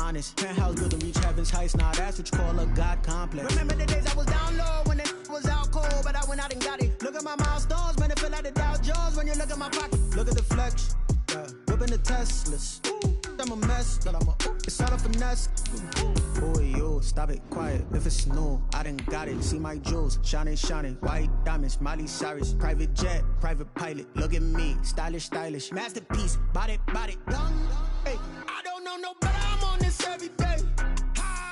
honest. Penthouse building reach heaven's heights. Now that's what you call a God complex. Remember the days I was down low when it was out cold, but I went out and got it. Look at my milestones, man, it feel like the Dow Jones when you look at my pocket. Look at the flex, whipping the Teslas. I'm a mess, but it's all a finesse. Boy, yo, stop it, quiet. If it's new, I done got it. See my jewels, shining, white diamonds, Miley Cyrus, private jet, private pilot. Look at me, stylish, masterpiece, body, young. Hey, I don't know no better. I'm on this every day.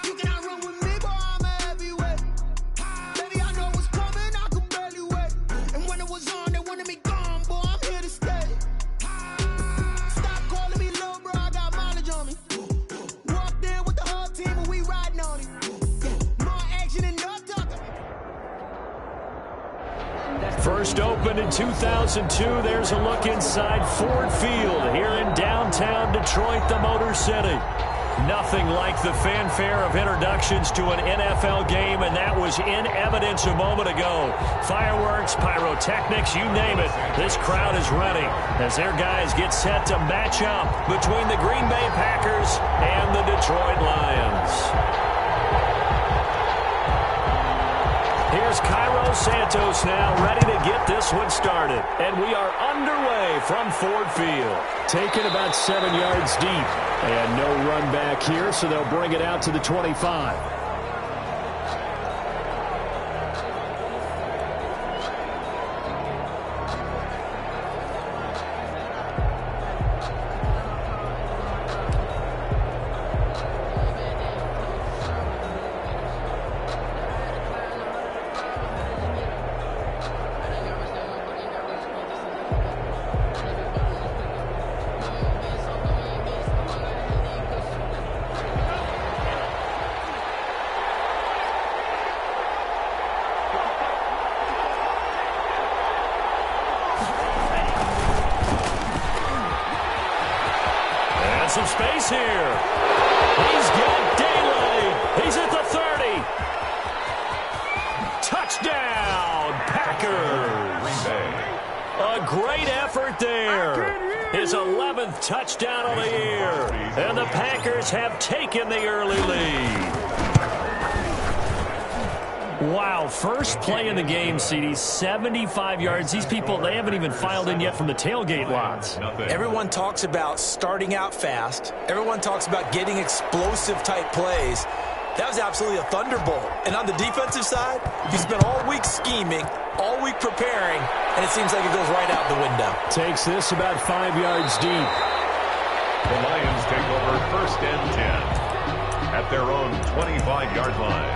You cannot run with me, boy. I'm a heavyweight. Baby, I know what's coming. I could barely wait. And when it was on, they wanted me gone, boy. I'm here to stay. First opened in 2002, there's a look inside Ford Field here in downtown Detroit, the Motor City. Nothing like the fanfare of introductions to an NFL game, and that was in evidence a moment ago. Fireworks, pyrotechnics, you name it. This crowd is ready as their guys get set to match up between the Green Bay Packers and the Detroit Lions. Here's Cairo Santos now, ready to get this one started. And we are underway from Ford Field. Taken about 7 yards deep. And no run back here, so they'll bring it out to the 25. Some space here. He's got daylight. He's at the 30. Touchdown, Packers. A great effort there. His 11th touchdown of the year. And the Packers have taken the early lead. Wow, first play in the game, CD, 75 yards. These people, they haven't even filed in yet from the tailgate lots. Everyone talks about starting out fast. Everyone talks about getting explosive-type plays. That was absolutely a thunderbolt. And on the defensive side, you spent all week scheming, all week preparing, and it seems like it goes right out the window. Takes this about 5 yards deep. The Lions take over 1st and 10 at their own 25-yard line.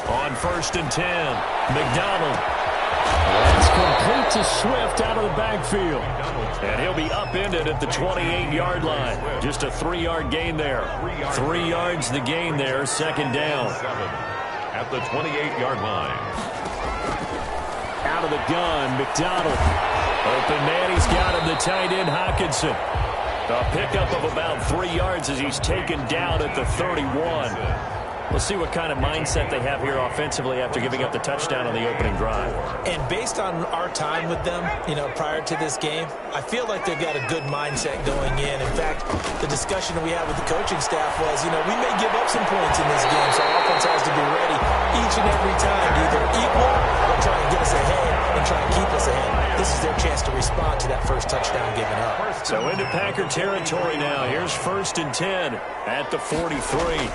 On 1st and 10, McDonald. That's complete to Swift out of the backfield. And he'll be upended at the 28-yard line. Just a 3-yard gain there. 3 yards the gain there, 2nd down. At the 28-yard line. Out of the gun, McDonald. Open man, he's got him, the tight end, Hockenson. A pickup of about 3 yards as he's taken down at the 31. We'll see what kind of mindset they have here offensively after giving up the touchdown on the opening drive. And based on our time with them, prior to this game, I feel like they've got a good mindset going in. In fact, the discussion that we had with the coaching staff was, we may give up some points in this game, so our offense has to be ready each and every time to either equal or try and get us ahead and try and keep us ahead. This is their chance to respond to that first touchdown given up. So into Packer territory now. Here's 1st and 10 at the 43.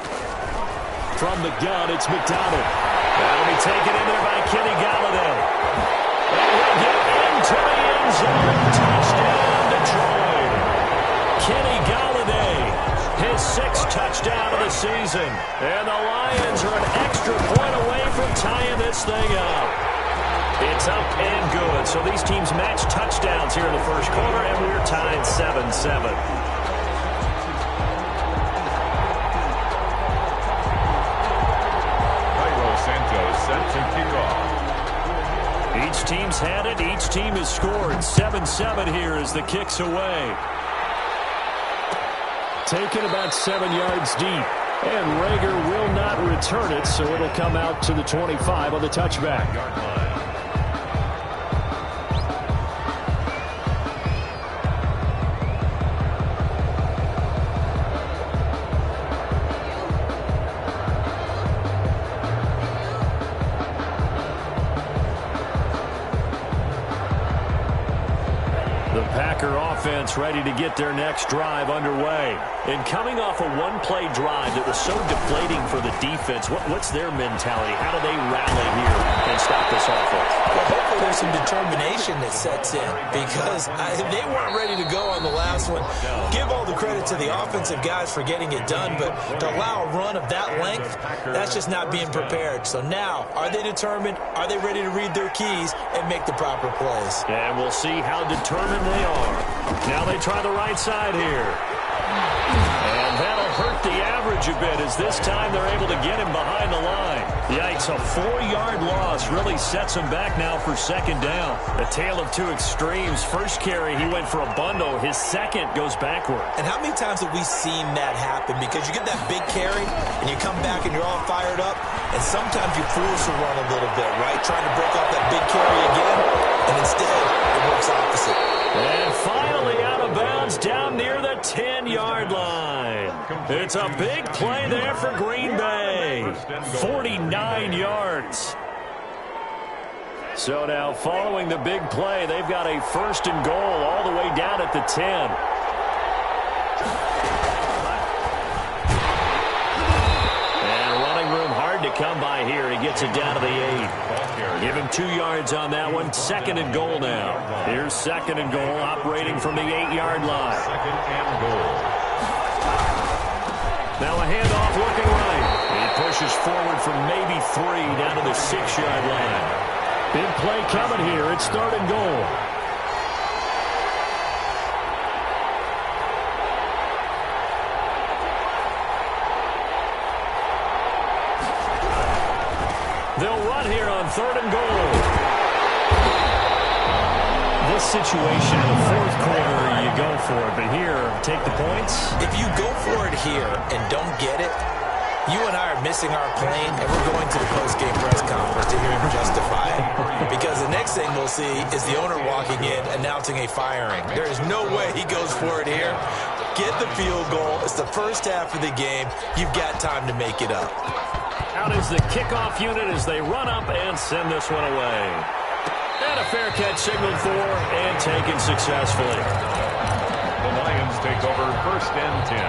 From the gun, it's McDonald. That'll be taken in there by Kenny Golladay. And he'll get into the end zone. Touchdown, Detroit. Kenny Golladay, his 6th touchdown of the season. And the Lions are an extra point away from tying this thing up. It's up and good. So these teams match touchdowns here in the first quarter, and we're tied 7-7. Each team's had it. Each team has scored. 7-7 here as the kick's away. Taken about 7 yards deep. And Rager will not return it, so it'll come out to the 25 on the touchback. Offense ready to get their next drive underway. And coming off a one-play drive that was so deflating for the defense, what's their mentality? How do they rally here and stop this offense? Well, hopefully there's some determination that sets in because they weren't ready to go on the last one. Give all the credit to the offensive guys for getting it done, but to allow a run of that length, that's just not being prepared. So now, are they determined? Are they ready to read their keys and make the proper plays? And we'll see how determined they are. Now they try the right side here. And that'll hurt the average a bit as this time they're able to get him behind the line. Yikes, a 4-yard loss really sets him back now for second down. A tale of two extremes. First carry, he went for a bundle. His second goes backward. And how many times have we seen that happen? Because you get that big carry, and you come back and you're all fired up, and sometimes you force a run a little bit, right? Trying to break off that big carry again, and instead it works opposite. And finally out of bounds down near the 10-yard line. It's a big play there for Green Bay. 49 yards. So now following the big play, they've got a first and goal all the way down at the 10. And running room hard to come by here. He gets it down to the 8. Give him 2 yards on that one. Second and goal now. Here's second and goal operating from the 8-yard line. Second and goal. Now a handoff looking right. He pushes forward from maybe 3 down to the 6-yard line. Big play coming here. It's third and goal. They'll run here on third and goal. This situation in the fourth quarter, you go for it. But here, take the points. If you go for it here and don't get it, you and I are missing our plane, and we're going to the post-game press conference to hear him justify it. Because the next thing we'll see is the owner walking in announcing a firing. There is no way he goes for it here. Get the field goal. It's the first half of the game. You've got time to make it up. Out is the kickoff unit as they run up and send this one away. And a fair catch signaled for and taken successfully. The Lions take over first and 10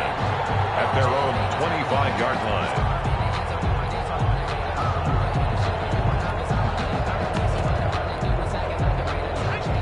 at their own 25-yard line.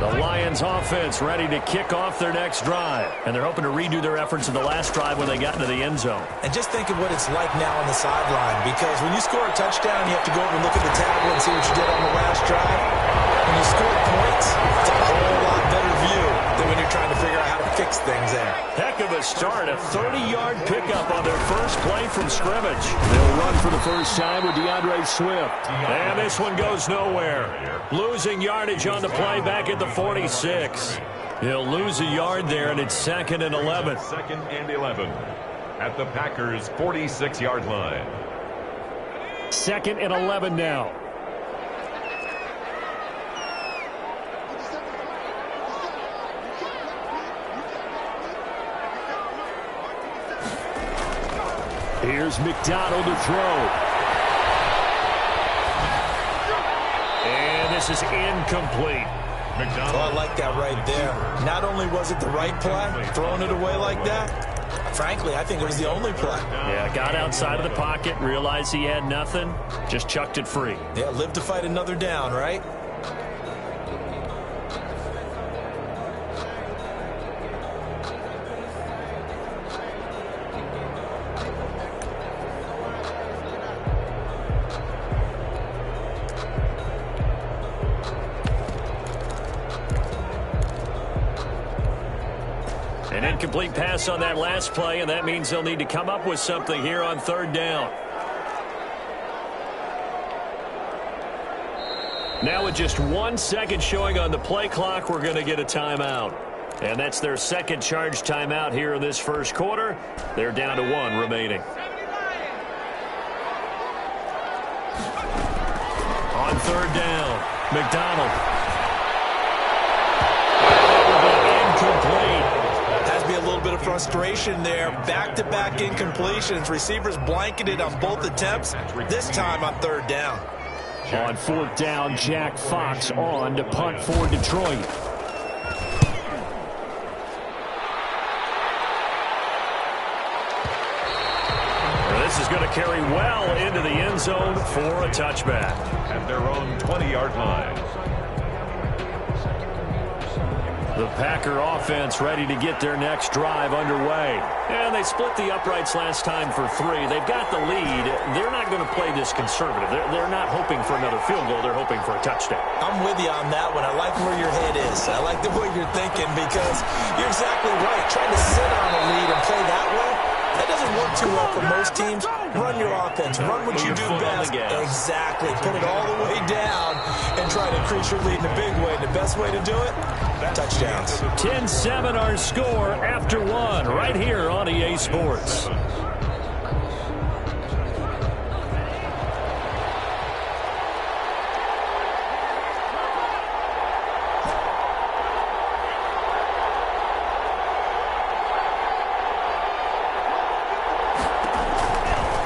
The Lions offense ready to kick off their next drive. And they're hoping to redo their efforts in the last drive when they got into the end zone. And just think of what it's like now on the sideline. Because when you score a touchdown, you have to go over and look at the tablet and see what you did on the last drive. When you score points, it's a whole lot better view than when you're trying to figure out how to fix things there. Heck of a start. A 30-yard pickup on their first play from scrimmage. They'll run for the first time with DeAndre Swift. And this one goes nowhere. Losing yardage on the play back at the 46. He'll lose a yard there, and it's second and 11. Second and 11 at the Packers' 46-yard line. Second and 11 now. Here's McDonald to throw. And this is incomplete. Oh, I like that right there. Not only was it the right play, throwing it away like that, frankly, I think it was the only play. Yeah, got outside of the pocket, realized he had nothing, just chucked it free. Yeah, live to fight another down, right? An incomplete pass on that last play, and that means they'll need to come up with something here on third down. Now with just 1 second showing on the play clock, we're going to get a timeout. And that's their second charge timeout here in this first quarter. They're down to 1 remaining. On third down, McDonald. Incomplete. Has to be a little bit of frustration there. Back-to-back incompletions. Receivers blanketed on both attempts, this time on third down. On fourth down, Jack Fox on to punt for Detroit. This is going to carry well into the end zone for a touchback. At their own 20-yard line. The Packer offense ready to get their next drive underway. And they split the uprights last time for 3. They've got the lead. They're not going to play this conservative. They're not hoping for another field goal. They're hoping for a touchdown. I'm with you on that one. I like where your head is. I like the way you're thinking because you're exactly right. Trying to sit on a lead and play that way, that doesn't work too well for most teams. Run your offense. Run what you do best. Exactly. Put it all the way down and try to increase your lead in a big way. And the best way to do it, touchdowns. 10-7 our score after 1 right here on EA Sports.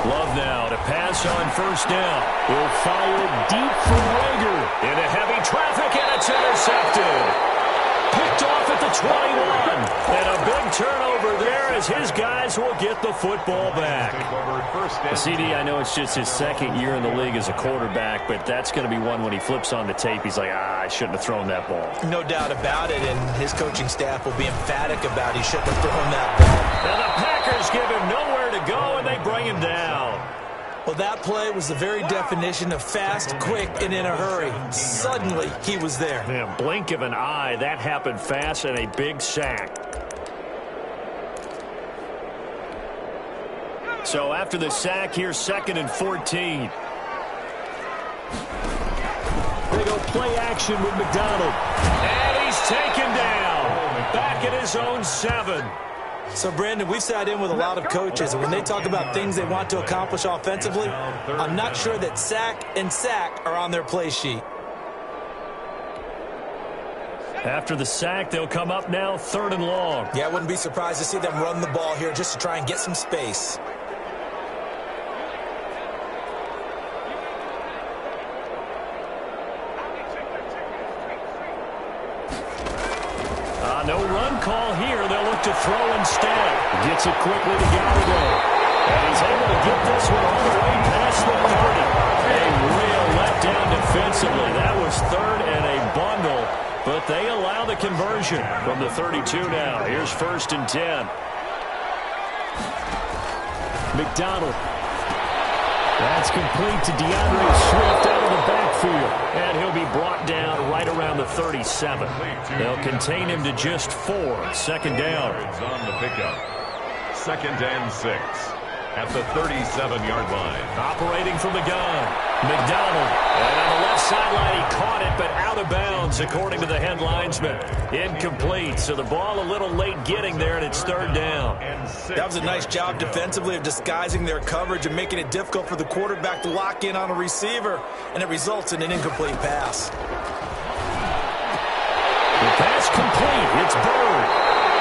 Love now to pass on first down. Will fire deep for Rager. Into heavy traffic, and it's intercepted. Picked off at the 21. And a big turnover there as his guys will get the football back. CD, I know it's just his second year in the league as a quarterback, but that's going to be one when he flips on the tape. He's like, I shouldn't have thrown that ball. No doubt about it, and his coaching staff will be emphatic about he shouldn't have thrown that ball. And the Packers give him nowhere to go, and they bring him down. Well, that play was the very definition of fast, quick, and in a hurry. Suddenly, he was there. Man, blink of an eye, that happened fast, and a big sack. So after the sack, here's 2nd and 14. They go play action with McDonald. And he's taken down. Back at his own 7. So, Brandon, we've sat in with a lot of coaches, and when they talk about things they want to accomplish offensively, I'm not sure that sack and sack are on their play sheet. After the sack, they'll come up now 3rd and long. Yeah, I wouldn't be surprised to see them run the ball here just to try and get some space. No run call here. They'll look to throw instead. Gets it quickly to Gallagher. And he's able to get this one all the way past the 30. A real letdown defensively. That was 3rd and a bundle. But they allow the conversion from the 32 now. Here's 1st and 10. McDonald. That's complete to DeAndre Swift out of the backfield. And he'll be brought down right around the 37. They'll contain him to just 4. 2nd down. On the pickup. 2nd and 6. At the 37-yard line. Operating from the gun. McDonald. And on the left sideline, he caught it, but out of bounds, according to the head linesman. Incomplete. So the ball a little late getting there, and it's 3rd down. That was a nice job defensively of disguising their coverage and making it difficult for the quarterback to lock in on a receiver, and it results in an incomplete pass. The pass complete. It's Bird.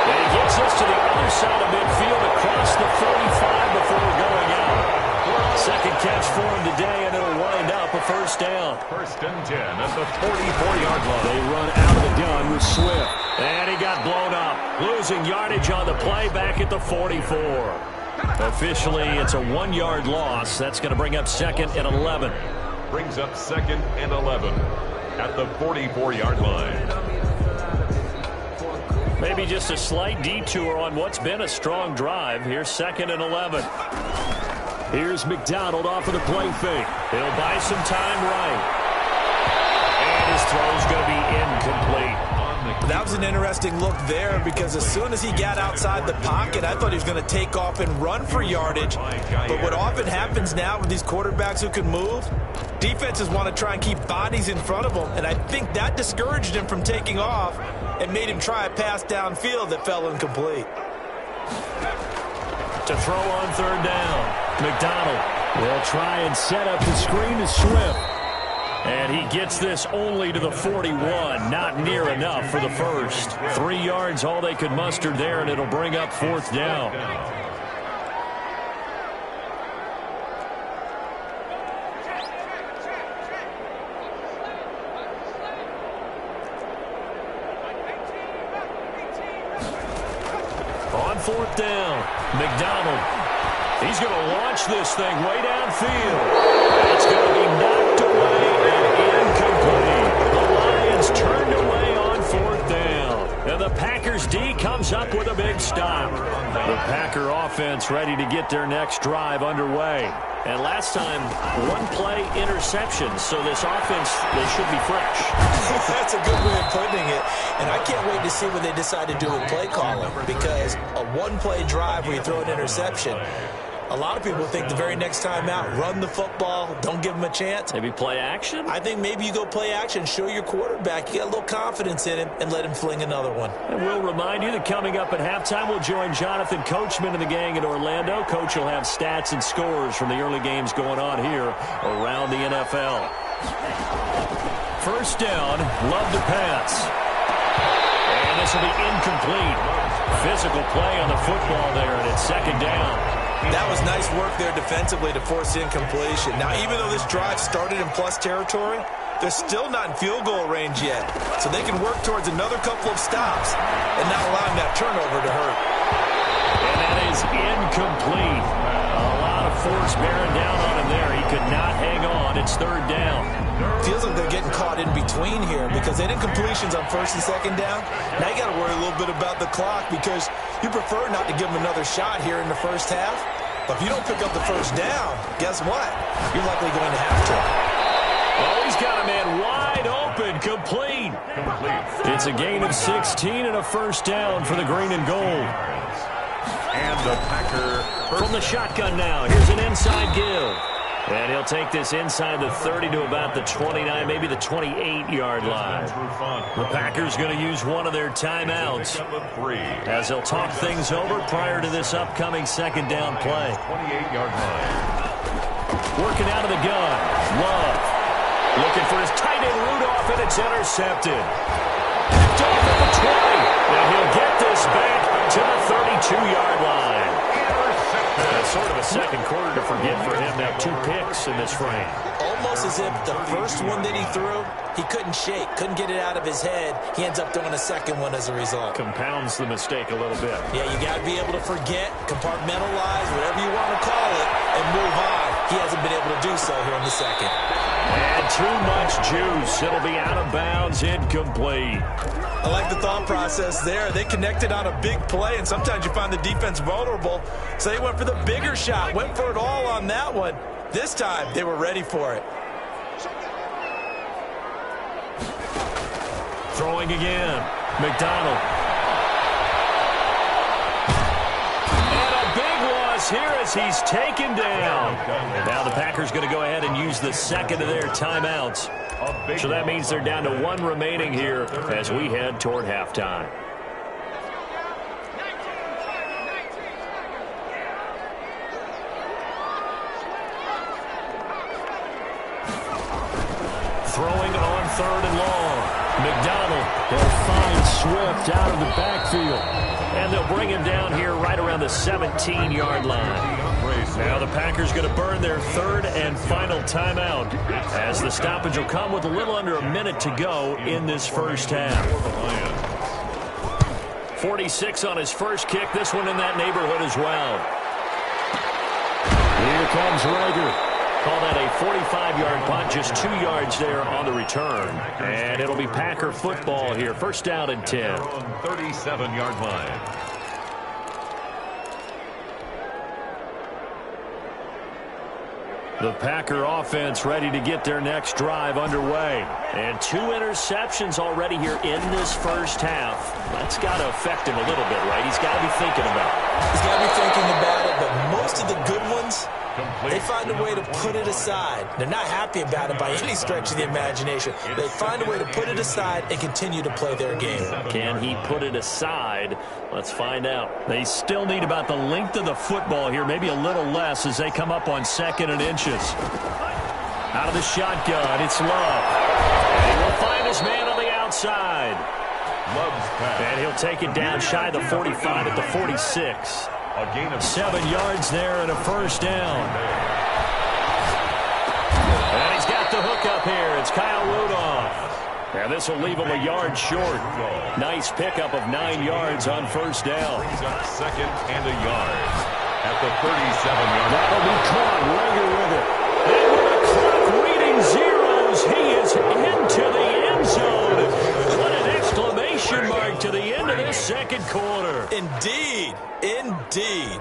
And he gets us to the other side of midfield across the 45 before going out. 2nd catch for him today, and it'll wind up a 1st down. 1st and 10 at the 44-yard line. They run out of the gun with Swift. And he got blown up. Losing yardage on the play back at the 44. Officially, it's a 1-yard loss. That's going to bring up 2nd and 11. Brings up 2nd and 11 at the 44-yard line. Maybe just a slight detour on what's been a strong drive. Here's 2nd and 11. Here's McDonald off of the play fake. He'll buy some time right. And his throw's going to be incomplete. On That was an interesting look there because as soon as he got outside the pocket, I thought he was going to take off and run for yardage. But what often happens now with these quarterbacks who can move, defenses want to try and keep bodies in front of them, and I think that discouraged him from taking off and made him try a pass downfield that fell incomplete. To throw on third down, McDonald will try and set up the screen to Swift. And he gets this only to the 41, not near enough for the first. 3 yards, all they could muster there, and it'll bring up fourth down. On fourth down, McDonald. He's going to launch this thing way downfield. It's going to be knocked away and incomplete. The Lions turned away on fourth down. And the Packers D comes up with a big stop. The Packer offense ready to get their next drive underway. And last time, one-play interception, so this offense, they should be fresh. That's a good way of putting it. And I can't wait to see what they decide to do with play calling, because a one-play drive where you throw an interception, a lot of people think the very next time out, run the football, don't give them a chance. Maybe play action? I think maybe you go play action, show your quarterback you got a little confidence in him, and let him fling another one. And we'll remind you that coming up at halftime, we'll join Jonathan Coachman and the gang in Orlando. Coach will have stats and scores from the early games going on here around the NFL. First down, Love to pass. And this will be incomplete. Physical play on the football there, and it's second down. That was nice work there defensively to force incompletion. Now, even though this drive started in plus territory, they're still not in field goal range yet. So they can work towards another couple of stops and not allowing that turnover to hurt. And that is incomplete. A lot of force bearing down on him there. He could not hang on. It's third down. Feels like they're getting caught in between here because they did incompletions on first and second down. Now you got to worry a little bit about the clock because you prefer not to give them another shot here in the first half. But if you don't pick up the first down, guess what? You're likely going to have to. Oh, he's got a man wide open, complete. It's a gain of 16 and a first down for the green and gold. And the Packer from the shotgun now. Here's an inside give. And he'll take this inside the 30 to about the 29, maybe the 28-yard line. The Packers going to use one of their timeouts as they'll talk things over prior to this upcoming second down play. 28-yard line. Working out of the gun. Love. Looking for his tight end Rudolph, and it's intercepted. Picked off at the 20. And he'll get this back to the 32-yard line. That's sort of a second quarter to forget for him. Now 2 picks in this frame. Almost as if the first one that he threw, he couldn't shake, couldn't get it out of his head. He ends up throwing a second one as a result. Compounds the mistake a little bit. Yeah, you got to be able to forget, compartmentalize, whatever you want to call it, and move on. He hasn't been able to do so here in the second. And too much juice. It'll be out of bounds, incomplete. I like the thought process there. They connected on a big play, and sometimes you find the defense vulnerable. So they went for the bigger shot, went for it all on that one. This time, they were ready for it. Throwing again. McDonald. And a big loss here as he's taken down. Now the Packers going to go ahead and use the second of their timeouts. So that means they're down to 1 remaining here as we head toward halftime. Throwing on third and long. McDonald will find Swift out of the backfield. And they'll bring him down here right around the 17-yard line. Now the Packers going to burn their third and final timeout as the stoppage will come with a little under a minute to go in this first half. 46 on his first kick. This one in that neighborhood as well. Here comes Rager. Call that a 45-yard punt, just 2 yards there on the return. And it'll be Packer football here. First down and 10. 37-yard line. The Packer offense ready to get their next drive underway. And 2 interceptions already here in this first half. That's got to affect him a little bit, right? He's got to be thinking about it. He's got to be thinking about it, but most of the good ones, they find a way to put it aside. They're not happy about it by any stretch of the imagination. They find a way to put it aside and continue to play their game. Can he put it aside? Let's find out. They still need about the length of the football here, maybe a little less as they come up on 2nd and inches. Out of the shotgun, it's Love. And he will find his man on the outside. Love's pass. And he'll take it down shy of the 45 at the 46. A gain of 7 yards there and a first down. And he's got the hook up here. It's Kyle Rudolph. And this will leave him a yard short. Nice pickup of 9 yards on first down. Brings up 2nd and a yard at the 37-yard line. That'll be caught. Rager with it. And with the clock reading zeros, he is into the end zone. What an exclamation mark to the end of this second quarter. Indeed. Indeed.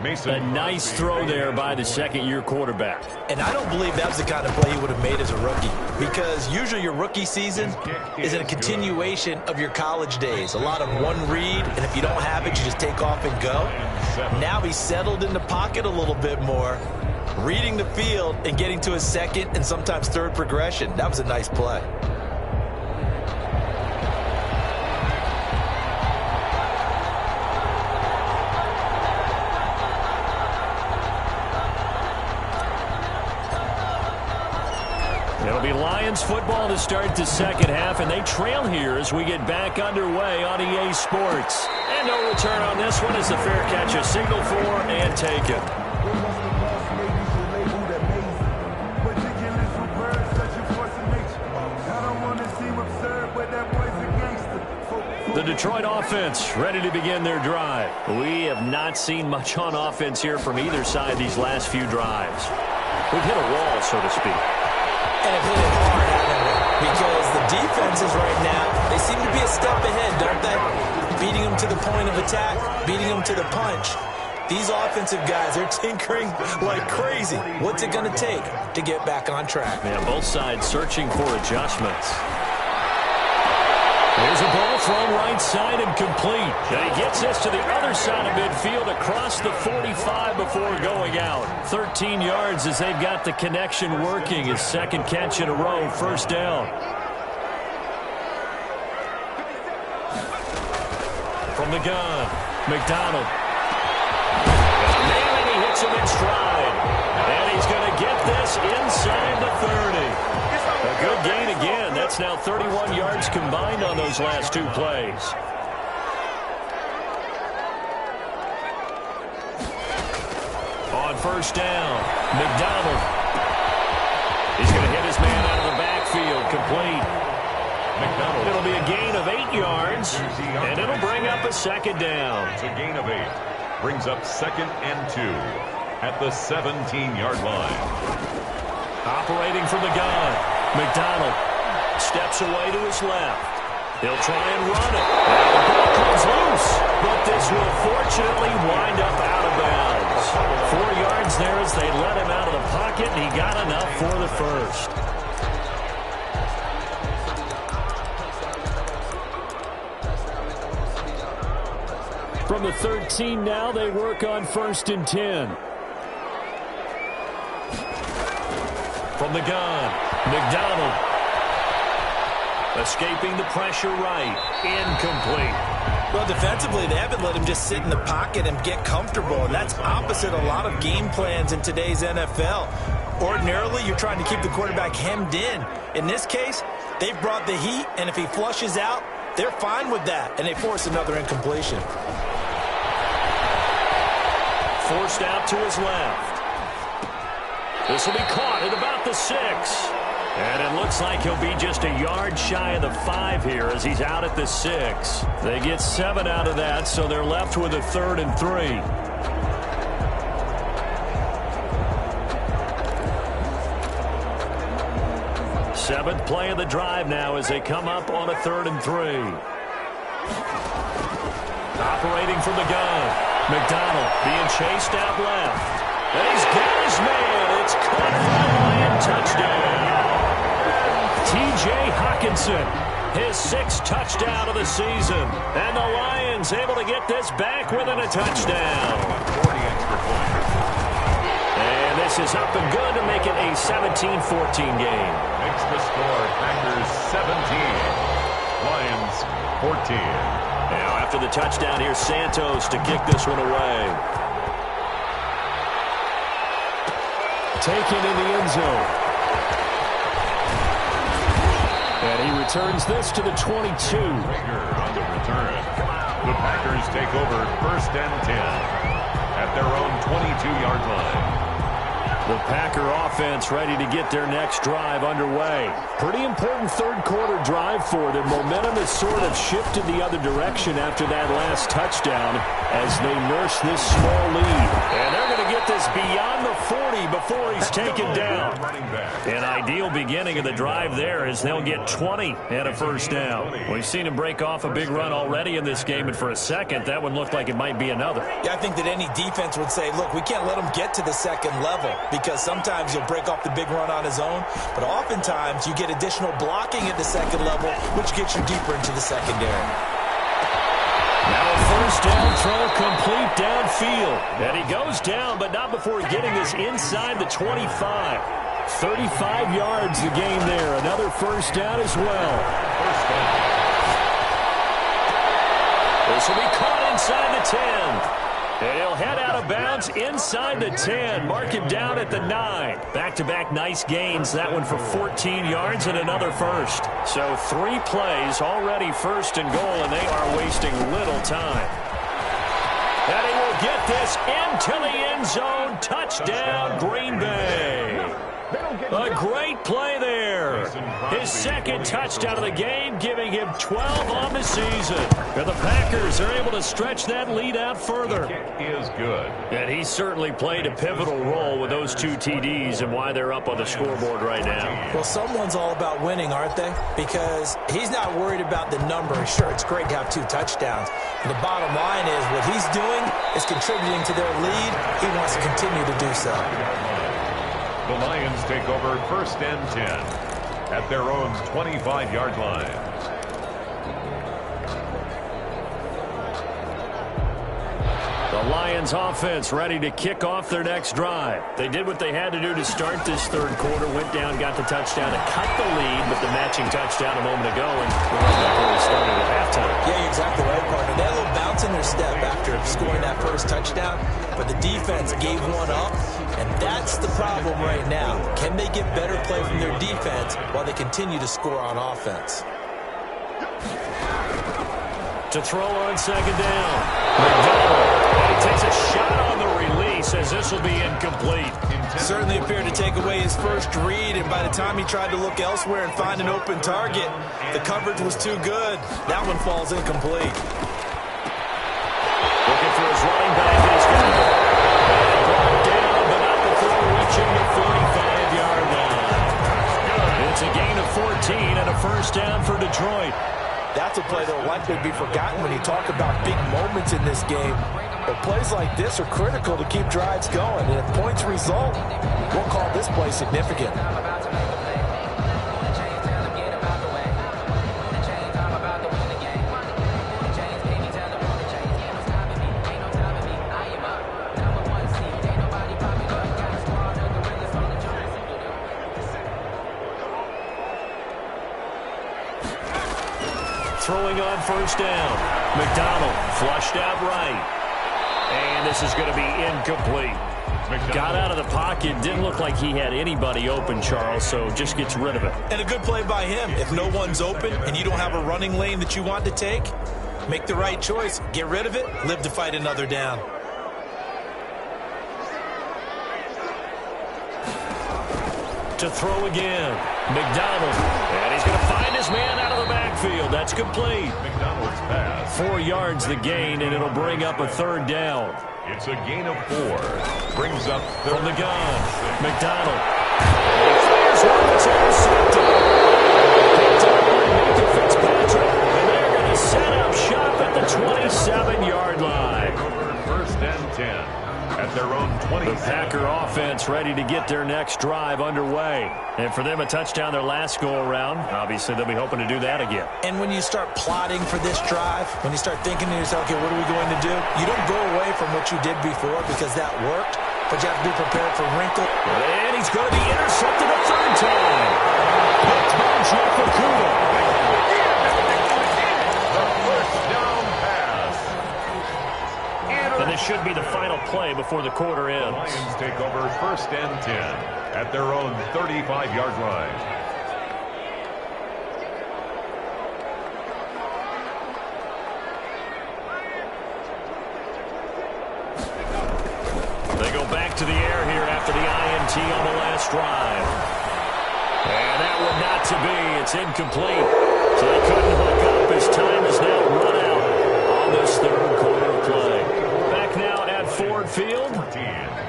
Mason. A nice throw there by the second-year quarterback. And I don't believe that was the kind of play he would have made as a rookie, because usually your rookie season is a continuation of your college days. A lot of one read, and if you don't have it, you just take off and go. Now he's settled in the pocket a little bit more, reading the field and getting to his second and sometimes third progression. That was a nice play. It'll be Lions football to start the second half, and they trail here as we get back underway on EA Sports. And no return on this one as the fair catch is signaled for and taken. The Detroit offense ready to begin their drive. We have not seen much on offense here from either side these last few drives. We've hit a wall, so to speak. And have hit it hard, haven't we? Because the defenses right now, they seem to be a step ahead, don't they? Beating them to the point of attack, beating them to the punch. These offensive guys, they're tinkering like crazy. What's it going to take to get back on track? Yeah, both sides searching for adjustments. Here's a ball thrown right side and complete. And he gets this to the other side of midfield across the 45 before going out. 13 yards as they've got the connection working. His second catch in a row, first down. From the gun, McDonald. And he hits him in stride. And he's going to get this inside the 30. A good gain again. That's now 31 yards combined on those last 2 plays. On first down, McDonald. He's going to hit his man out of the backfield, complete. McDonald. It'll be a gain of 8 yards, and it'll bring up a second down. It's a gain of 8. Brings up 2nd and 2 at the 17-yard line. Operating from the gun, McDonald steps away to his left. He'll try and run it. And the ball comes loose, but this will fortunately wind up out of bounds. 4 yards there as they let him out of the pocket, and he got enough for the first. From the 13 now, they work on 1st and 10. From the gun, McDonald. Escaping the pressure right. Incomplete. Well, defensively, they haven't let him just sit in the pocket and get comfortable, and that's opposite a lot of game plans in today's NFL. Ordinarily, you're trying to keep the quarterback hemmed in. In this case, they've brought the heat, and if he flushes out, they're fine with that, and they force another incompletion. Forced out to his left. This will be caught at about the 6. And it looks like he'll be just a yard shy of the 5 here as he's out at the 6. They get 7 out of that, so they're left with a 3rd and 3. Seventh play of the drive now as they come up on a 3rd and 3. Operating from the gun. McDonald being chased out left. And he's got his man. It's caught for a Lion touchdown. T.J. Hockenson, his 6th touchdown of the season. And the Lions able to get this back within a touchdown. 40 extra points. And this is up and good to make it a 17-14 game. Makes the score Packers 17. Lions 14. Now after the touchdown, here's Santos to kick this one away. Taken in the end zone. And he returns this to the 22. Rager on the return. The Packers take over 1st and 10 at their own 22-yard line. The Packer offense ready to get their next drive underway. Pretty important third-quarter drive for them. Momentum has sort of shifted the other direction after that last touchdown as they nurse this small lead. And they're going to get this beyond the 40 before he's taken down. An ideal beginning of the drive there is they'll get 20 and a first down. We've seen him break off a big run already in this game, and for a second, that one looked like it might be another. Yeah, I think that any defense would say, look, we can't let him get to the second level because sometimes he'll break off the big run on his own, but oftentimes you get additional blocking at the second level, which gets you deeper into the secondary. Now a first down throw complete downfield. And he goes down, but not before getting this inside the 25. 35 yards the game there. Another first down as well. This will be caught inside the 10. And he'll head out of bounds inside the 10. Mark him down at the 9. Back-to-back nice gains. That one for 14 yards and another first. So 3 plays already first and goal, and they are wasting little time. And he will get this into the end zone. Touchdown, Green Bay. A great play there. His 2nd touchdown of the game, giving him 12 on the season. And the Packers are able to stretch that lead out further. Kick is good. And he certainly played a pivotal role with those 2 TDs and why they're up on the scoreboard right now. Well, someone's all about winning, aren't they? Because he's not worried about the number. Sure, it's great to have 2 touchdowns. And the bottom line is what he's doing is contributing to their lead. He wants to continue to do so. The Lions take over 1st and 10 at their own 25-yard line. The Lions offense ready to kick off their next drive. They did what they had to do to start this third quarter, went down, got the touchdown to cut the lead, but the matching touchdown a moment ago, and we're right back where we started at halftime. Yeah, you're exactly right, partner. They had a little bounce in their step after scoring that first touchdown, but the defense gave one up, and that's the problem right now. Can they get better play from their defense while they continue to score on offense? To throw on second down. McDonald. And he takes a shot on the release as this will be incomplete. Certainly appeared to take away his first read, and by the time he tried to look elsewhere and find an open target, the coverage was too good. That one falls incomplete. Looking for his running back, and he's got it. And brought down, but not before reaching the 45-yard line. It's a gain of 14 and a first down for Detroit. That's a play that will likely be forgotten when you talk about big moments in this game. But plays like this are critical to keep drives going. And if points result, we'll call this play significant. Throwing on first down. McDonald flushed out right. And this is going to be incomplete. Got out of the pocket. Didn't look like he had anybody open, Charles, so just gets rid of it. And a good play by him. If no one's open and you don't have a running lane that you want to take, make the right choice. Get rid of it. Live to fight another down. To throw again. McDonald. And he's going to find his man out of the backfield. That's complete. McDonald's pass. 4 yards the gain, and it'll bring up a third down. It's a gain of 4. Brings up from the gun. McDonald. He fires one that's intercepted. Picked up by Nathan Fitzpatrick. And they're going to set up shop at the 27-yard line. First and 10. at their own 20. The Packer offense ready to get their next drive underway. And for them, a touchdown their last go-around. Obviously, they'll be hoping to do that again. And when you start plotting for this drive, when you start thinking to yourself, okay, what are we going to do? You don't go away from what you did before because that worked, but you have to be prepared for wrinkle. And he's going to be intercepted a third time. Picked by Jeff Okudah. The first down pass. And this should be the final play before the quarter ends. The Lions take over 1st and 10 at their own 35-yard line. They go back to the air here after the INT on the last drive. And that one not to be. It's incomplete. So they couldn't hook up. His time is now run out on this third quarter of play. Back now at Ford Field.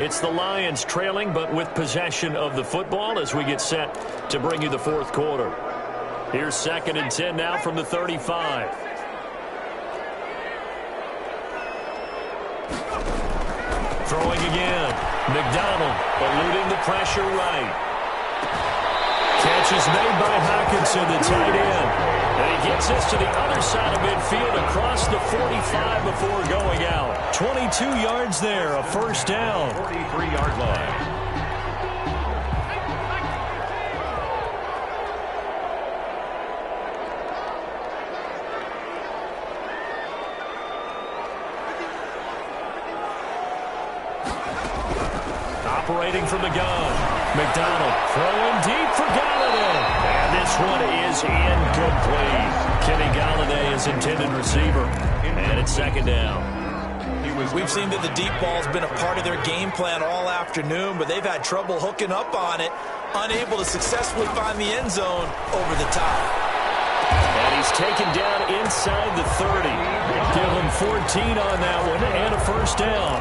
It's the Lions trailing, but with possession of the football as we get set to bring you the fourth quarter. Here's 2nd and 10 now from the 35. Throwing again. McDonald eluding the pressure right. Catch is made by Hockenson, the tight end. And he gets this to the other side of midfield across the 45 before going out. 22 yards there, a first down. 43-yard line. Operating from the gun. McDonald throwing deep for Galladay. And this one is incomplete. Kenny Galladay is intended receiver. And it's 2nd down. We've seen that the deep ball's been a part of their game plan all afternoon, but they've had trouble hooking up on it, unable to successfully find the end zone over the top. And he's taken down inside the 30. Give him 14 on that one and a first down.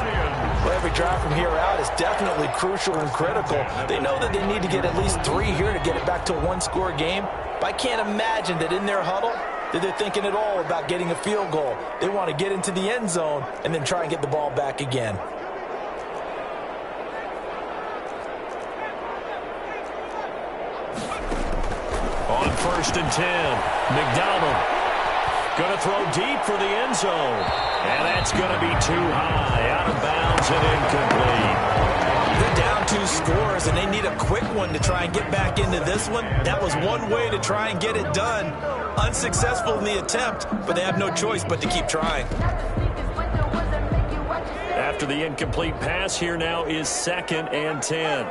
Well, every drive from here out is definitely crucial and critical. They know that they need to get at least 3 here to get it back to a one-score game. But I can't imagine that in their huddle that they're thinking at all about getting a field goal. They want to get into the end zone and then try and get the ball back again. On 1st and 10, McDonald going to throw deep for the end zone. And that's going to be too high, out of bounds and incomplete. They're down 2 scores, and they need a quick one to try and get back into this one. That was one way to try and get it done. Unsuccessful in the attempt, but they have no choice but to keep trying. After the incomplete pass, here now is 2nd and 10.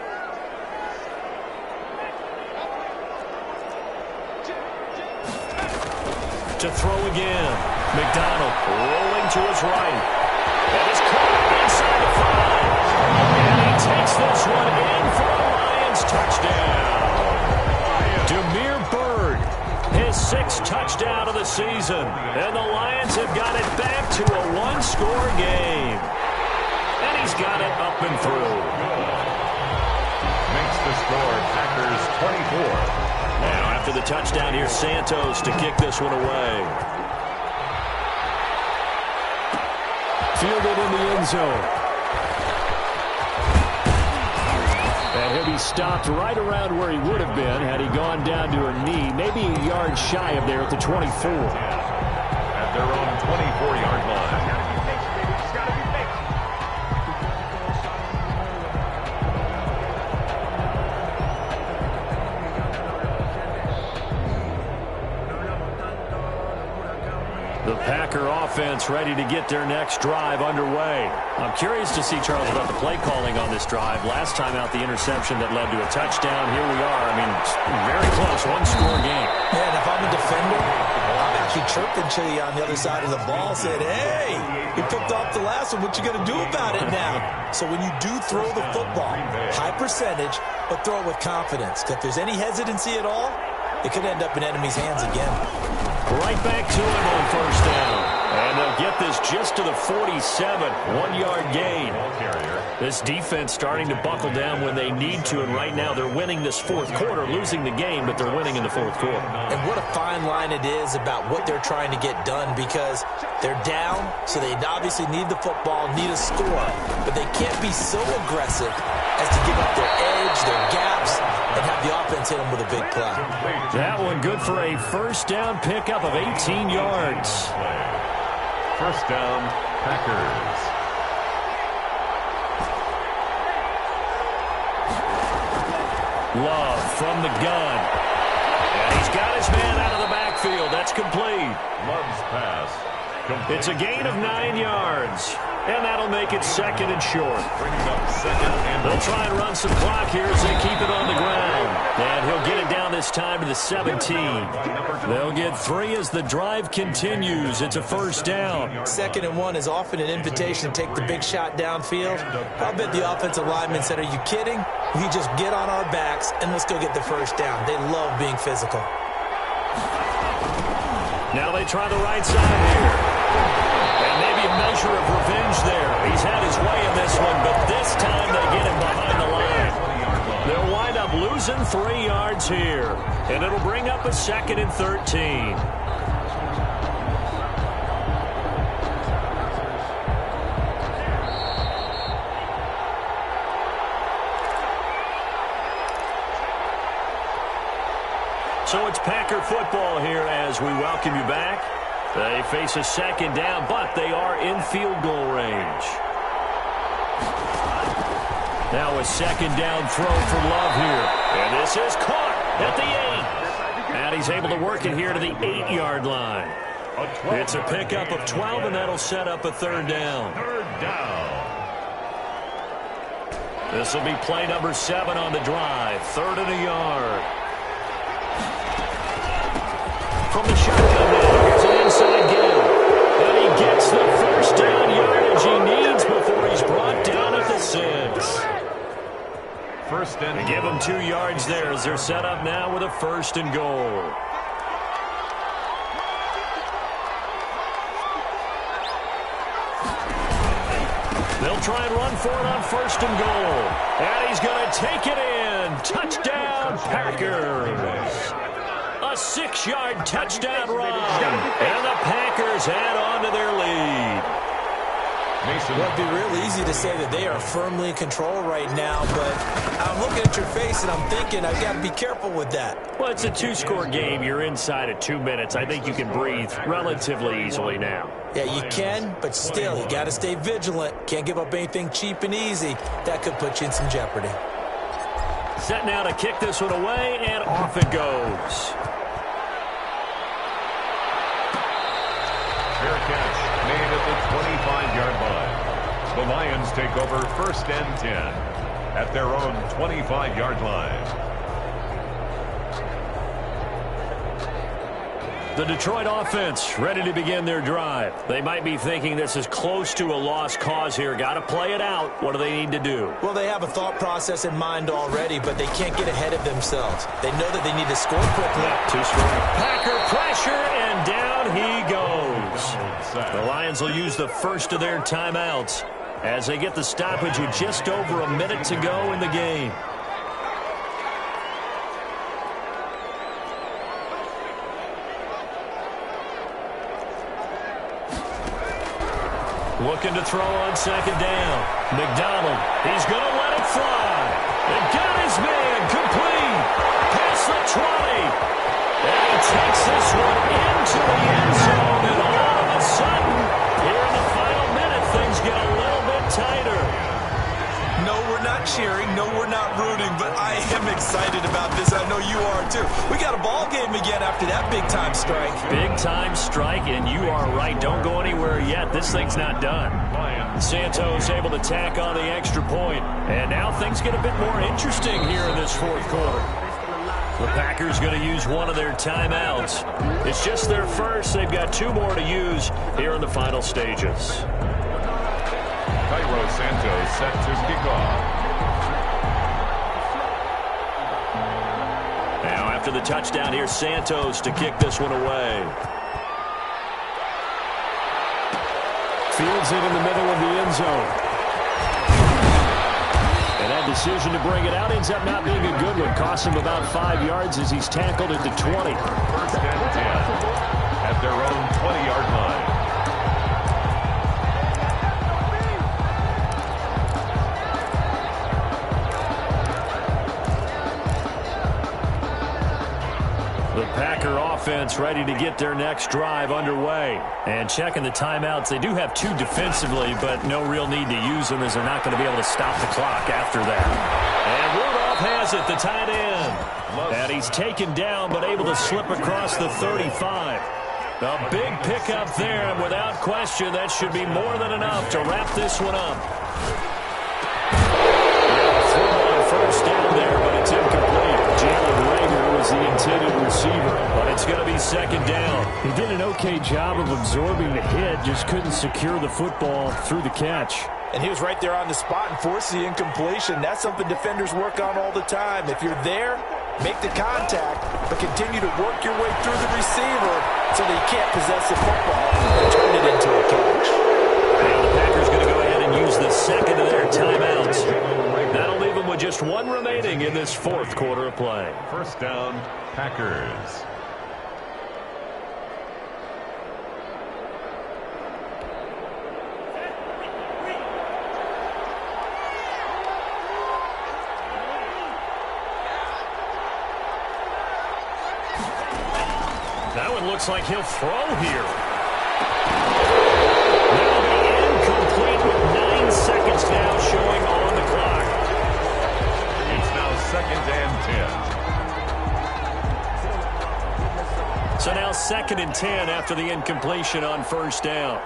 To throw again. McDonald rolling to his right. And is caught inside the 5. And he takes this one in for a Lions touchdown. Damiere Byrd, his 6th touchdown of the season. And the Lions have got it back to a one-score game. And he's got it up and through. Makes the score Packers 24. Now after the touchdown, here's Santos to kick this one away. Fielded in the end zone. And he'll be stopped right around where he would have been had he gone down to a knee, maybe a yard shy of there at the 24. At their own 24-yard line. The Packer offense ready to get their next drive underway. I'm curious to see, Charles, about the play calling on this drive. Last time out, the interception that led to a touchdown. Here we are. I mean, very close, one-score game. Yeah, and if I'm a defender, I'm actually chirping to you on the other side of the ball, saying, hey, you picked off the last one. What you going to do about it now? So when you do throw the football, high percentage, but throw it with confidence. If there's any hesitancy at all, it could end up in enemy's hands again. Right back to him on first down. And they'll get this just to the 47, 1-yard gain. This defense starting to buckle down when they need to, and right now they're winning this fourth quarter, losing the game, but they're winning in the fourth quarter. And what a fine line it is about what they're trying to get done, because they're down, so they obviously need the football, need a score, but they can't be so aggressive as to give up their edge, their gaps, and have the offense hit them with a big play. That one good for a first down pickup of 18 yards. First down, Packers. Love from the gun. And he's got his man out of the backfield. That's complete. Love's pass. Complete. It's a gain of 9 yards. And that'll make it second and short. Bringing up second and They'll try and run some clock here as they keep it on the ground. And he'll get it down this time to the 17. They'll get 3 as the drive continues. It's a first down. 2nd and 1 is often an invitation to take the big shot downfield. I'll bet the offensive lineman said, are you kidding? We just get on our backs and let's go get the first down. They love being physical. Now they try the right side here. And maybe a measure of revenge there. He's had his way in this one, but this time they get him behind the line. They'll wind up losing 3 yards here. And it'll bring up a 2nd and 13. So it's Packer football here as we welcome you back. They face a 2nd down, but they are in field goal range. Now a 2nd down throw for Love here. And this is caught at the 8. And he's able to work it here to the 8-yard line. It's a pickup of 12, and that'll set up a 3rd down. This will be play number 7 on the drive. 3rd and a yard. From the shotgun now, here's an inside game. And he gets the first down yardage he needs before he's brought down at the 6. First and give him 2 yards there as they're set up now with a 1st and goal. They'll try and run for it on 1st and goal. And he's going to take it in. Touchdown, Packers. A 6-yard touchdown run. And the Packers add on to their lead. Well, it'd be real easy to say that they are firmly in control right now, but I'm looking at your face and I'm thinking I've got to be careful with that. Well, it's a 2-score game. You're inside of 2 minutes. I think you can breathe relatively easily now. Yeah, you can, but still, you got to stay vigilant. Can't give up anything cheap and easy. That could put you in some jeopardy. Set now to kick this one away, and off it goes. Fair catch made at the 25-yard line. The Lions take over 1st and 10 at their own 25-yard line. The Detroit offense ready to begin their drive. They might be thinking this is close to a lost cause here. Got to play it out. What do they need to do? Well, they have a thought process in mind already, but they can't get ahead of themselves. They know that they need to score quickly. Too strong. Packer pressure, and down he goes. The Lions will use the first of their timeouts as they get the stoppage with just over a minute to go in the game. Looking to throw on 2nd down. McDonald, he's going to let it fly. And got his man complete. Past the 20. And he takes this one into the end zone. And all of a sudden, here in the final minute, things get a little bit tighter. No, we're not cheering. No, we're not rooting. But I am excited about this. I know you are, too. We got a ball game again after that big-time strike. Big-time strike, and you are right. Don't go anywhere yet. This thing's not done. Santos able to tack on the extra point. And now things get a bit more interesting here in this fourth quarter. The Packers going to use one of their timeouts. It's just their first. They've got 2 more to use here in the final stages. Cairo Santos set to kick off. Now after the touchdown, here's Santos to kick this one away. fields it in the middle of the end zone. And that decision to bring it out ends up not being a good one. Costs him about 5 yards as he's tackled at the 20. First and 10 at their own 20-yard line. The Packer offense ready to get their next drive underway. And checking the timeouts, they do have 2 defensively, but no real need to use them as they're not going to be able to stop the clock after that. And Rudolph has it, the tight end. And he's taken down, but able to slip across the 35. A big pickup there, and without question, that should be more than enough to wrap this one up. First down there, but it's incomplete. Jalen Reagor was the intended receiver, but it's going to be second down. He did an okay job of absorbing the hit, just couldn't secure the football through the catch. And he was right there on the spot and forced the incompletion. That's something defenders work on all the time. If you're there, make the contact, but continue to work your way through the receiver so that you can't possess the football and turn it into a catch. And the Packers going to go ahead and use the second of their timeouts. That'll leave them with just 1 remaining in this 4th quarter of play. First down, Packers. That one looks like he'll throw here. That'll be incomplete with 9 seconds now showing on the clock. It's now second and 10. So now second and 10 after the incompletion on first down.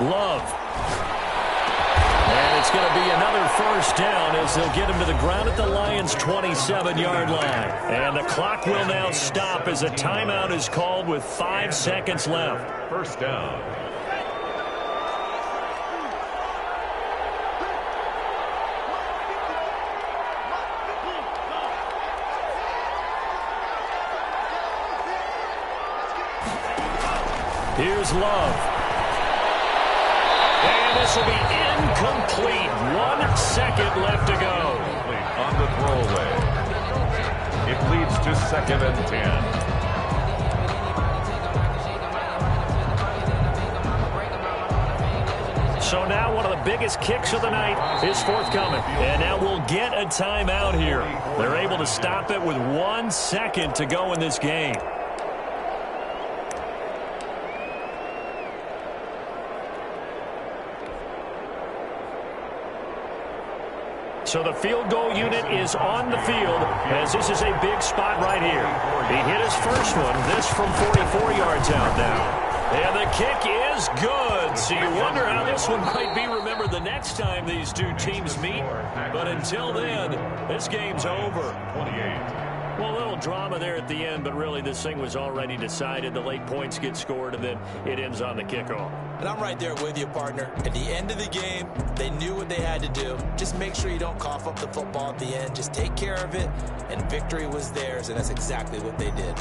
Love. And it's going to be another first down as they'll get him to the ground at the Lions' 27-yard line. And the clock will now stop as a timeout is called with 5 seconds left. First down. Here's Love. And this will be incomplete. 1 second left to go. On the throwaway. It leads to second and 10. So now one of the biggest kicks of the night is forthcoming. And now we'll get a timeout here. They're able to stop it with 1 second to go in this game. So the field goal unit is on the field as this is a big spot right here. He hit his first one, this from 44 yards out now. And the kick is good. So you wonder how this one might be remembered the next time these 2 teams meet. But until then, this game's over. 28. Well, a little drama there at the end, but really this thing was already decided. The late points get scored, and then it ends on the kickoff. And I'm right there with you, partner. At the end of the game, they knew what they had to do. Just make sure you don't cough up the football at the end. Just take care of it, and victory was theirs, and that's exactly what they did.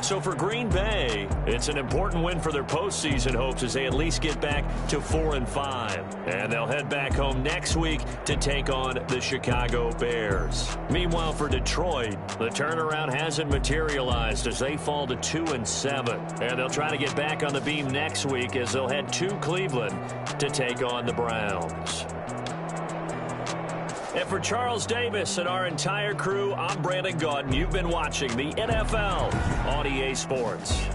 So for Green Bay, it's an important win for their postseason hopes as they at least get back to 4-5. And they'll head back home next week to take on the Chicago Bears. Meanwhile, for Detroit, the turnaround hasn't materialized as they fall to 2-7. And they'll try to get back on the beam next week as they'll head to Cleveland to take on the Browns. And for Charles Davis and our entire crew, I'm Brandon Gaudin. You've been watching the NFL on EA Sports.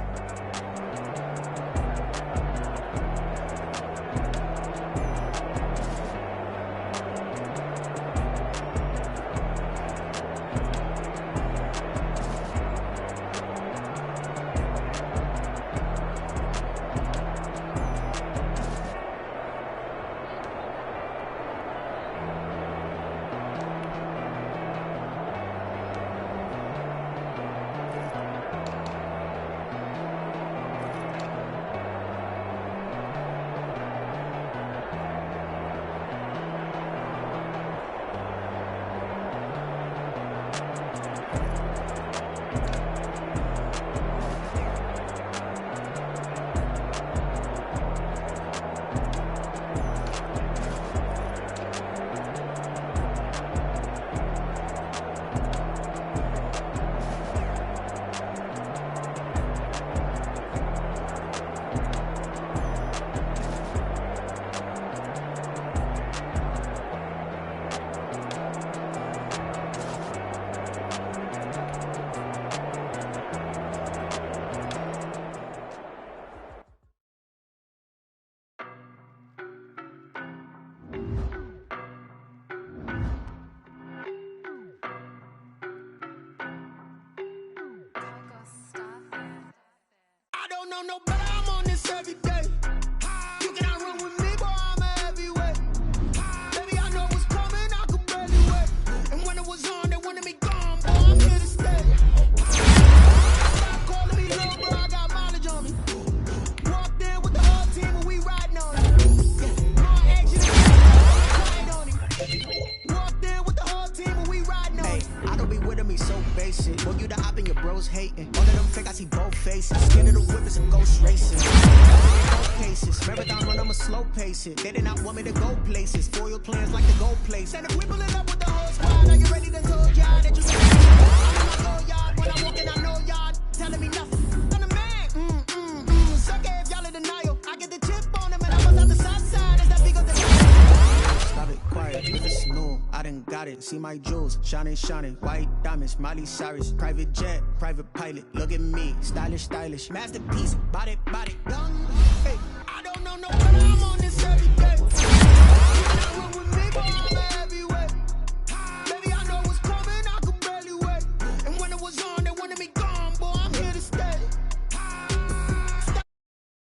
don't know better, I'm on this every day. You cannot run with me, boy, I'm a heavyweight. Baby, I know what's coming, I could barely wait. And when it was on, they wanted me gone, boy, I'm here to stay. Stop calling me little, bro, I got mileage on me. Walked in with the whole team and we riding on it. More action than on it. Walked in with the whole team and we riding on it. I don't be with me so basic. Boy, you the op and your bros hating. All of them fake, I see both faces. Skin of the whip is a ghost racing. Both cases. Marathon run, I'ma slow pace it. They did not want me to go places. Foil plans like the gold place. And if we pull it up with the whole squad, are you ready to told y'all that you ready? I'm in my low yard. When I walk in, I know y'all telling me nothing. I'm the man. Suck it if y'all in denial. I get the chip on him and I was on the south side. Is that big of the stop it, quiet, if it's new, I done got it. See my jewels, shining, shining. White diamonds, Miley Cyrus. Private jet, private pilot. Look at me, stylish, stylish. Masterpiece, body, body. Young,